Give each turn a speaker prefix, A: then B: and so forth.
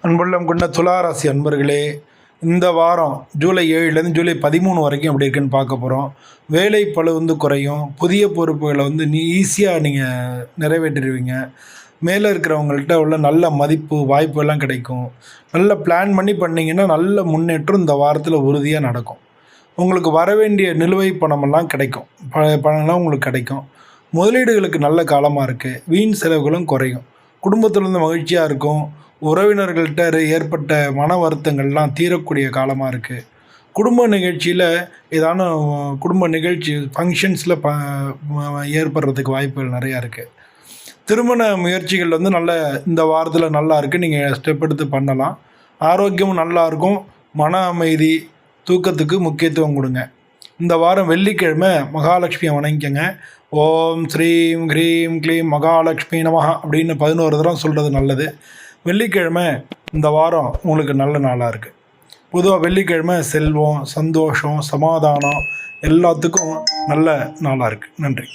A: அன்புள்ளம் கொண்ட துளாராசி அன்பர்களே, இந்த வாரம் ஜூலை 7லேருந்து ஜூலை 13 வரைக்கும் எப்படி இருக்குன்னு பார்க்க போகிறோம். வேலை பளு குறையும். புதிய பொறுப்புகளை ஈஸியாக நீங்கள் நிறைவேற்றிடுவீங்க. மேலே இருக்கிறவங்கள்ட்ட உள்ள நல்ல மதிப்பு வாய்ப்புகள்லாம் கிடைக்கும். நல்ல பிளான் பண்ணி பண்ணிங்கன்னா நல்ல முன்னேற்றம் இந்த வாரத்தில் உறுதியாக நடக்கும். உங்களுக்கு வர வேண்டிய நிலுவைப் பணமெல்லாம் கிடைக்கும். பழைய பணம்லாம் உங்களுக்கு கிடைக்கும். முதலீடுகளுக்கு நல்ல காலமாக இருக்குது. வீண் செலவுகளும் குறையும். குடும்பத்திலேருந்து மகிழ்ச்சியாக இருக்கும். உறவினர்கள்ட்ட ஏற்பட்ட மன வருத்தங்கள்லாம் தீரக்கூடிய காலமாக இருக்குது. குடும்ப நிகழ்ச்சியில் ஏதான குடும்ப நிகழ்ச்சி ஃபங்க்ஷன்ஸில் ஏற்படுறதுக்கு வாய்ப்புகள் நிறையா இருக்குது. திருமண முயற்சிகள் நல்ல இந்த வாரத்தில் நல்லா இருக்குது. நீங்கள் ஸ்டெப் எடுத்து பண்ணலாம். ஆரோக்கியமும் நல்லாயிருக்கும். மன அமைதி, தூக்கத்துக்கு முக்கியத்துவம் கொடுங்க. இந்த வாரம் வெள்ளிக்கிழமை மகாலட்சுமியை வணங்கிக்கங்க. ஓம் ஸ்ரீம் ஹ்ரீம் க்ளீம் மகாலட்சுமி நமஹ அப்படின்னு 11 தடவை சொல்கிறது நல்லது. வெள்ளிக்கிழமை இந்த வாரம் உங்களுக்கு நல்ல நாளாக இருக்குது. பொதுவாக வெள்ளிக்கிழமை செல்வம், சந்தோஷம், சமாதானம் எல்லாத்துக்கும் நல்ல நாளாக இருக்குது. நன்றி.